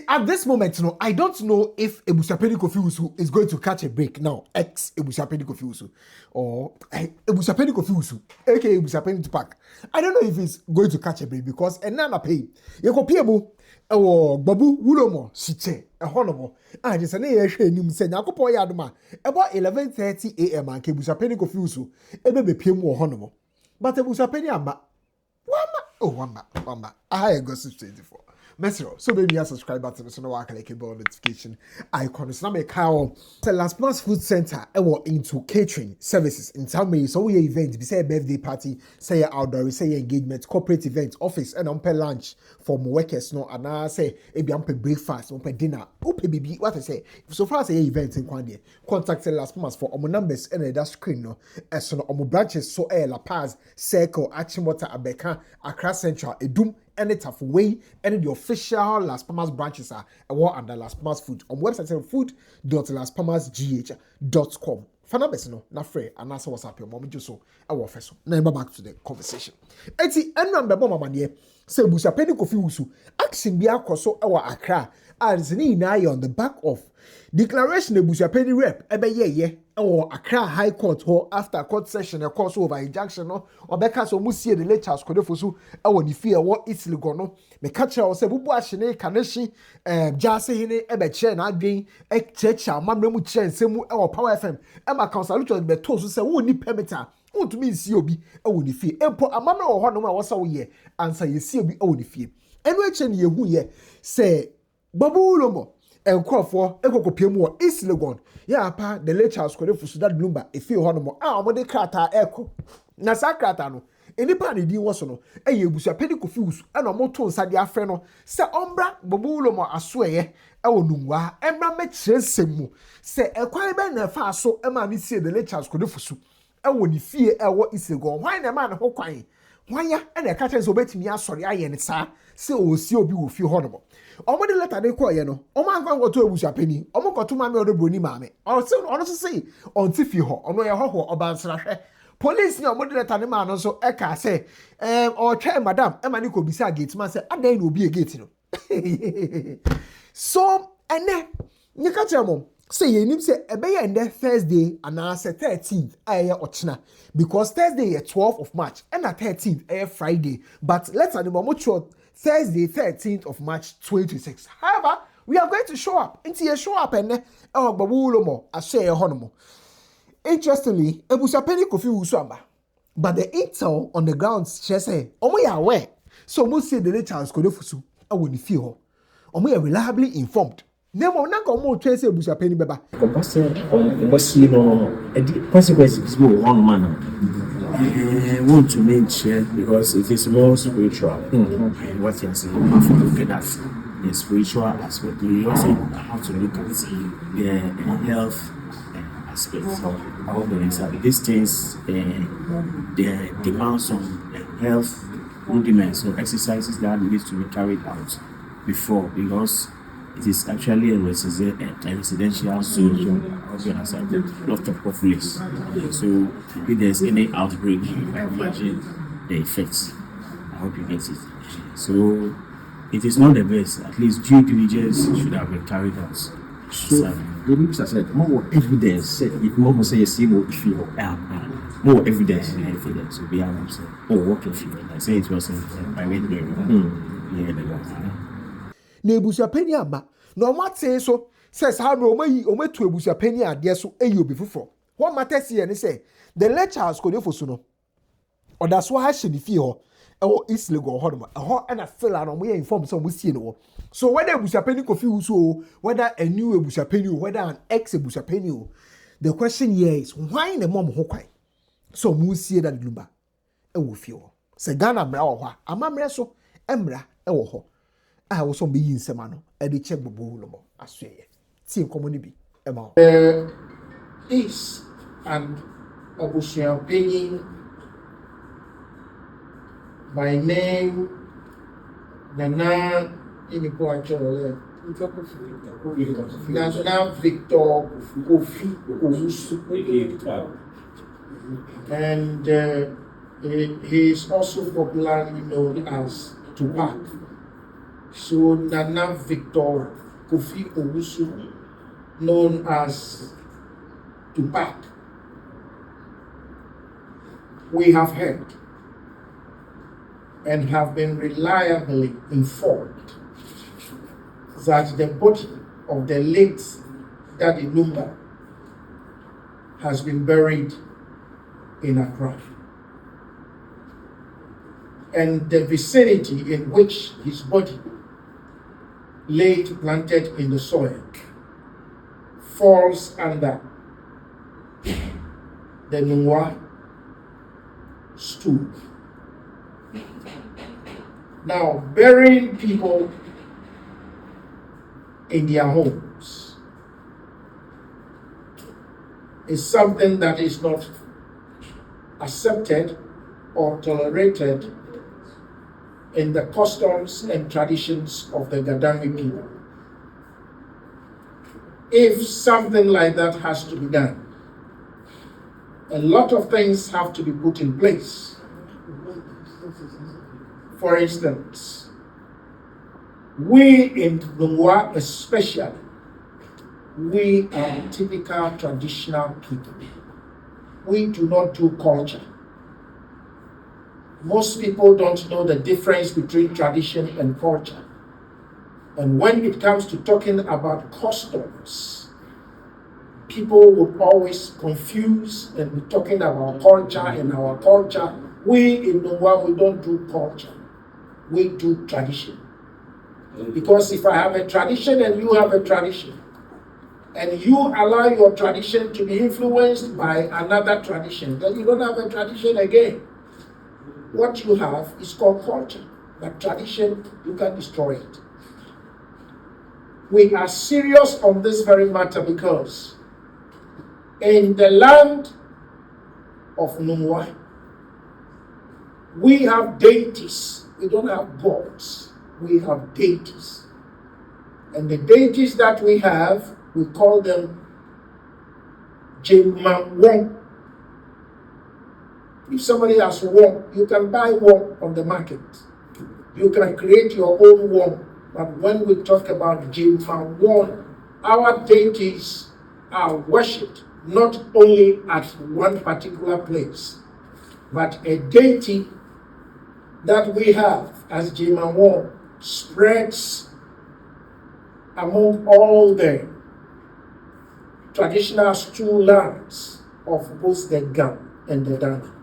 At this moment, I don't know if Abusuapanin Kofi Wusu is going to catch a break now. Ex Abusuapanin Kofi Wusu or Abusuapanin Kofi Wusu, aka Abusuapanin Tupac. I don't know if he's going to catch a break because Nana pay. Yekopiemu Gborbu Wulomo Siche Honomo. And just an air nim say Nakopo Yadma about 11:30 a.m. and Abusuapanin Kofi Wusu ebe Piemu Honomo. But Abusuapanin Amba Wamba. I go 24. Mesro, so maybe you subscribe button so no one can like a bell notification icon. So now make how the Las Palmas Food Center into catering services in some ways. So we event, be say a birthday party, say outdoor, say engagement, corporate event, office, and on lunch for workers. No, and I say a breakfast, on dinner, baby. What I say, so far as a event in Kwande, contact Las Palmas for numbers and that screen. No, as so no branches so La Paz, Circle, Achimota, Abeka, Accra Central, Edum. And it's way and the official Las Palmas branches are under Las Palmas Food on website food.laspalmasgh.com. Fanabes no na free and answer what's up your mom just so our first. Now back to the conversation. Eti enran bebo mama ne say Abusuapanin Kofi Wusu action bi akoso our Accra as ni na on the back of declaration Abusuapanin rep ebe ye or Accra High Court or after court session a course over injunction no or because we see the late Charles Kodefosu or the fear what it's legal no me catch or say bubu ashine kaneshi jase hine ebe che na adwen e checha mamre mu che nsemu e Power FM e ma council to be to so say wo ni permitter won't mean see obi e wo ni fie empo amama wo ho no ma wo sa wo ye answer ye see obi e wo ni fie enu eche ne yehu ye say Gborbu Wulomo Enkofo Ekokopiemu East Legon. Yeah, pa the late Charles Kodefosu that Lumba if you honomo. Omode krata eko. Na sa krata no. Enipa ne din wo so no. Eye Abusuapanin Kofi Wusu ana omoto nsa de afre no. Se ombra Gborbu Wulomo asoeye ewo nungwa. Embra me kyerensemu. Se ekwan be na fa so ema ne sie the late Charles Kodefosu. Ewo ni fie ewo East Legon. Hwan na ma ne ho kwan. Wanya ena ka kyerse obetimi asori aye ne sa. Se osi obi wo fie honomo. Omo de letter de call ye no omo anfa ngoto Abusuapanin omo koto mame odobroni mame ono so say on tifi ho ono ye hoho obansra hwe police ni omo de letter ne ma no so e ka say o twa madam e ma ni ko bisa gate man say adan na obi e gate no so ene ni ka tell mom say ye nim say ebe ye nde Thursday and say 13th aye ochina because Thursday is 12th of March and 13th aye Friday but let's say the mom Thursday, 13th of March 2026. However, we are going to show up. Into you show up and Gborbu Wulomo I say a honomo. Interestingly, Abusuapanin Kofi Wusu but the intel on the grounds she say, "Omo ya aware." So most say the late Charles Kodefosu woni fie ho. Omo ya reliably informed. Nemo na ko mo twe say Abusuapanin beba. Compassion omosi no the consequences go one man. I want to mention because it is more spiritual. And what you're saying, you have to look at that the spiritual aspect. You also have to look at the health aspect. These things they demand some health rudiments or exercises that need to be carried out before because it is actually a residential zone. Lot of populace. So if there's any outbreak, you can imagine the effects. I hope you get it. So it is not the best. At least due diligence should have been carried out. So the minister said more evidence. If more say see more if you more evidence. So we have to say, what if you? I say it was by way of Na Abusuapanin aba no mate so says how no ometu Abusuapanin ade so eyi obi fufo what matters here ne say the lectures Kodefosu no oda so ha hye ne fie ho ewo East Legon ho no ho na feel na mo inform so mo sie ne wo so whether Abusuapanin Kofi Wusu whether a new Abusuapanin whether an ex Abusuapanin the question here is why na mom ho kwan so mo sie that Lumba ewo fie ho se Ghana mra wo ho amamre so emra ewo ho I was on being semano, and the check Gborbu Wulomo, I swear. See, community amount. Is and Abusuapanin by name Nana Inipoachole National Victor Kofi Wusu, and he is also popularly known as Tupac. So Nana Victor Kofi Owusu, known as Tupac, we have heard and have been reliably informed that the body of the late Daddy Lumba has been buried in Accra. And the vicinity in which his body lay planted in the soil falls under the Nungwa stool. Now, burying people in their homes is something that is not accepted or tolerated in the customs and traditions of the Gadangi people. If something like that has to be done, a lot of things have to be put in place. For instance, we in Lumba especially, we are typical traditional people. We do not do culture. Most people don't know the difference between tradition and culture. And when it comes to talking about customs, people would always confuse and be talking about culture and our culture. We in Lumba, we don't do culture. We do tradition. Because if I have a tradition and you have a tradition, and you allow your tradition to be influenced by another tradition, then you don't have a tradition again. What you have is called culture, but tradition, you can destroy it. We are serious on this very matter because in the land of Nungwa, we have deities. We don't have gods. We have deities. And the deities that we have, we call them Jemawong. If somebody has wong, you can buy wong on the market. You can create your own wong. But when we talk about Jemawong, our deities are worshipped not only at one particular place, but a deity that we have as Jemawong spreads among all the traditional stool lands of both the Gam and the Dana.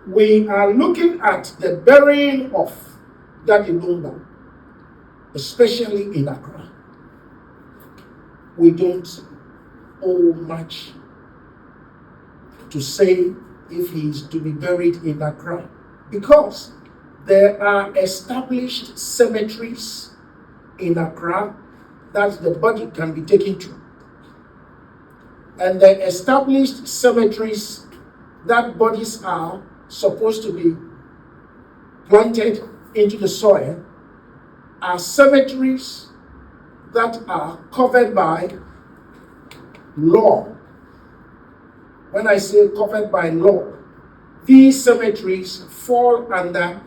We are looking at the burying of Daddy Lumba, especially in Accra. We don't owe much to say if he is to be buried in Accra, because there are established cemeteries in Accra that the body can be taken to. And the established cemeteries that bodies are supposed to be planted into the soil are cemeteries that are covered by law. When I say covered by law, these cemeteries fall under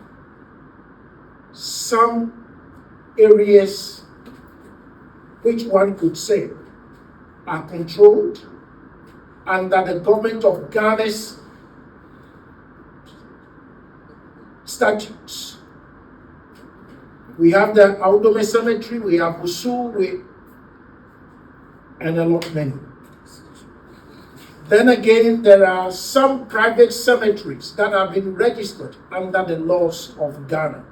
some areas which one could say are controlled under the government of Ghana's statutes. We have the Audome Cemetery, we have Usu, and a lot many. Then again, there are some private cemeteries that have been registered under the laws of Ghana.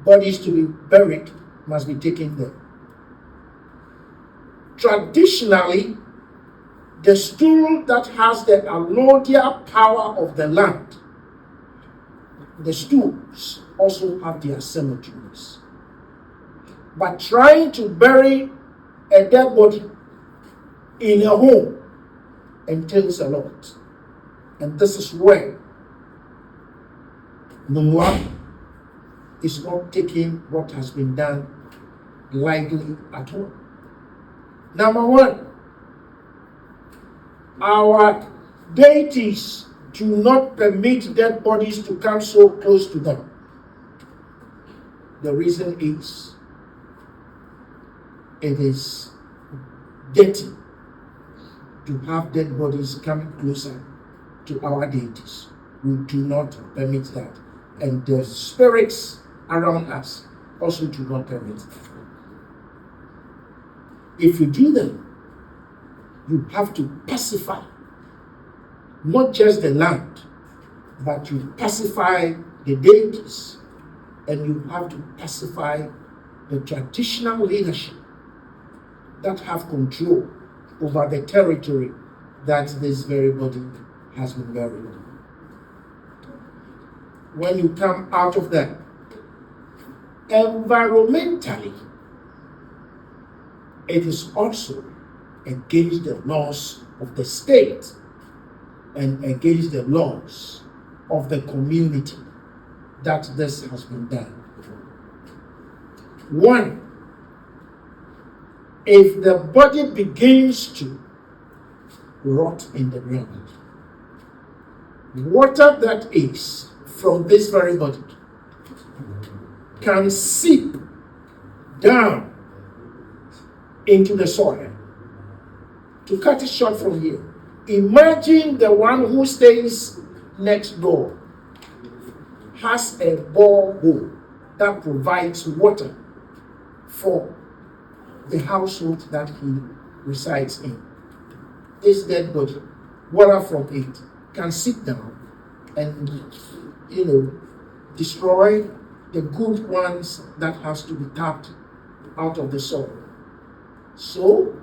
Bodies to be buried must be taken there. Traditionally, the stool that has the allodial power of the land, the stools also have their cemeteries. But trying to bury a dead body in a home entails a lot. And this is where Nungwa is not taking what has been done lightly at all. Number one, our deities do not permit dead bodies to come so close to them. The reason is it is dirty to have dead bodies coming closer to our deities. We do not permit that. And the spirits around us also do not permit that. If you do them, you have to pacify not just the land, but you pacify the deities, and you have to pacify the traditional leadership that have control over the territory that this very body has been buried in. When you come out of that, environmentally, it is also against the laws of the state and against the laws of the community that this has been done. One, if the body begins to rot in the ground, water that is from this very body can seep down into the soil. To cut it short from here, imagine the one who stays next door has a borehole that provides water for the household that he resides in. This dead body, water from it can seep down and destroy the good ones that has to be tapped out of the soil. So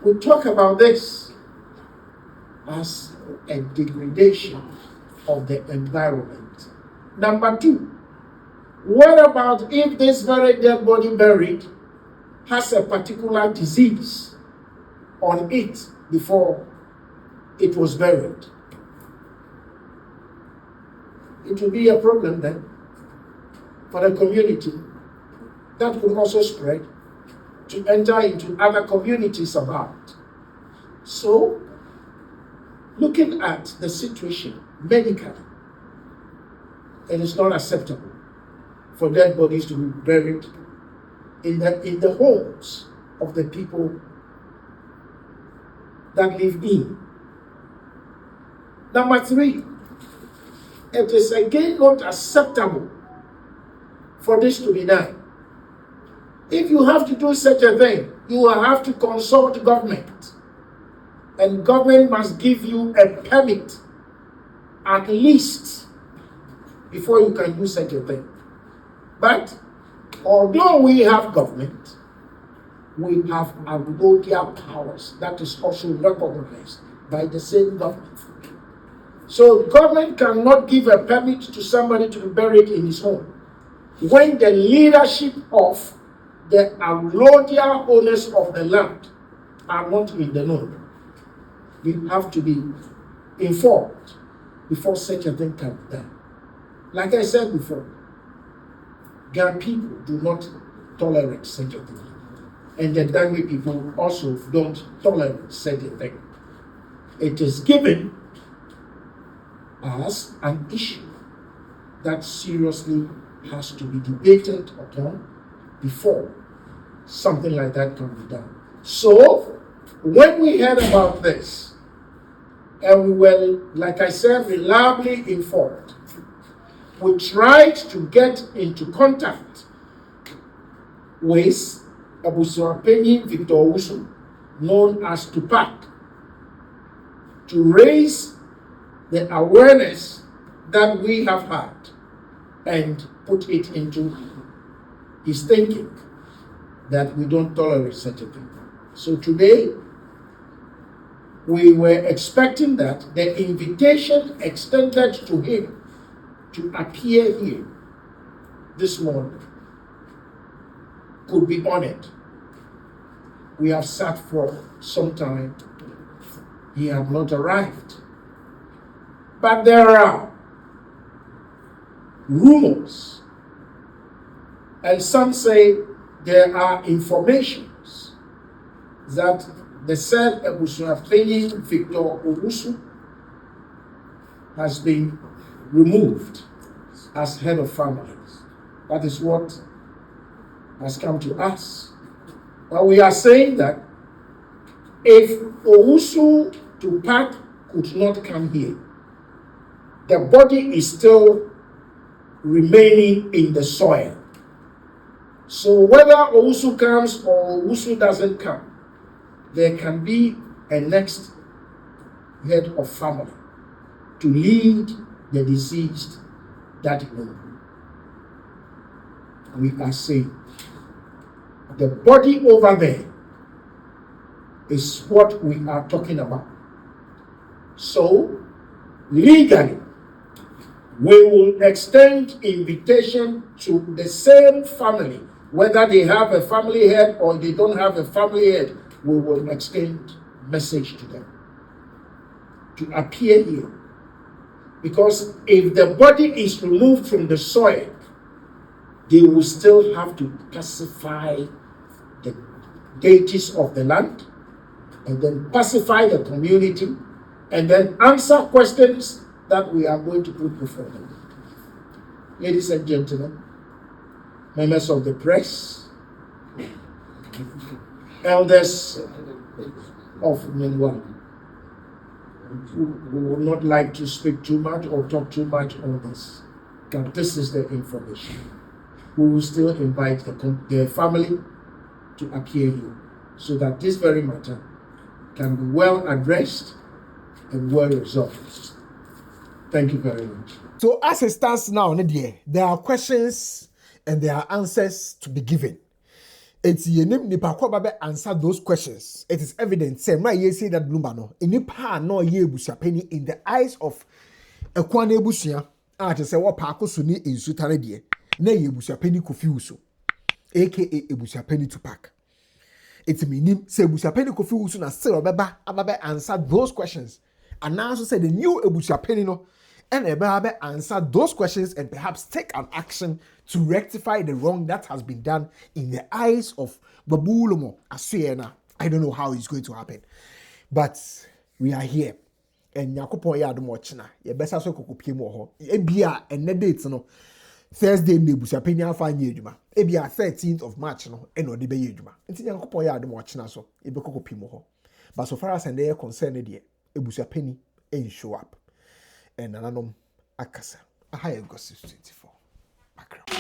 we talk about this as a degradation of the environment. Number two, what about if this very dead body buried has a particular disease on it before it was buried? It will be a problem then for the community that will also spread to enter into other communities about. So, looking at the situation medically, it is not acceptable for dead bodies to be buried in the homes of the people that live in. Number three, it is again not acceptable for this to be done. If you have to do such a thing, you will have to consult government. And government must give you a permit, at least, before you can do such a thing. But, although we have government, we have abrogated powers that is also recognized by the same government. So, government cannot give a permit to somebody to be buried in his home when the leadership of the allodial owners of the land are not in the know. We have to be informed before such a thing can be done. Like I said before, Ghana people do not tolerate such a thing. And the Dangwe people also don't tolerate such a thing. It is given as an issue that seriously has to be debated upon before something like that can be done. So, when we heard about this, and we were, like I said, reliably informed, we tried to get into contact with Abusuapanin Victor Wusu, known as Tupac, to raise the awareness that we have had and put it into his thinking that we don't tolerate such a thing. So today, we were expecting that the invitation extended to him to appear here this morning could be honored. We have sat for some time. He had not arrived. But there are rumors, and some say there are informations that the said Abusuapanin Victor Owusu has been removed as head of families. That is what has come to us. But we are saying that if Owusu Tupac could not come here, the body is still remaining in the soil. So whether Owusu comes or Owusu doesn't come, there can be a next head of family to lead the deceased that way. We are saying the body over there is what we are talking about. So legally, we will extend invitation to the same family, whether they have a family head or they don't have a family head. We will extend message to them to appear here. Because if the body is removed from the soil, they will still have to pacify the deities of the land, and then pacify the community, and then answer questions that we are going to put before them. Ladies and gentlemen, members of the press, elders of Minwa, we would not like to speak too much or talk too much on this, but this is the information. We will still invite the family to appear here so that this very matter can be well addressed and well resolved. Thank you very much. So as it stands now, there are questions and there are answers to be given. It's yenim nipa kwa babe answer those questions. It is evident. Say my ye say that Lumba no. Nipa no ye Abusuapanin in the eyes of Ekwane Abusia. To say what parko suni in sutane die. Na ye Abusuapanin Kofi Wusu, aka Abusuapanin Tupac. It's meaning say Abusuapanin Kofi Wusu na still obeba ababe answer those questions. And now also say the new Abusuapanin no and ababe answer those questions and perhaps take an action to rectify the wrong that has been done in the eyes of Gborbu Wulomo Asuena. I don't know how it's going to happen, but we are here. And Yakupon Yadum Watchna, ye best also could mo ebia and the dates no Thursday Abusuapanin fine yejuma. Ebia 13th of March no eno de be yejuma. Nti Yakupon Yadum Watchna so ebeko pimo. But so far as and they are concerned there, Abusuapanin ain't show up. And ananom akasa. A higher gossip 24. Magraheb.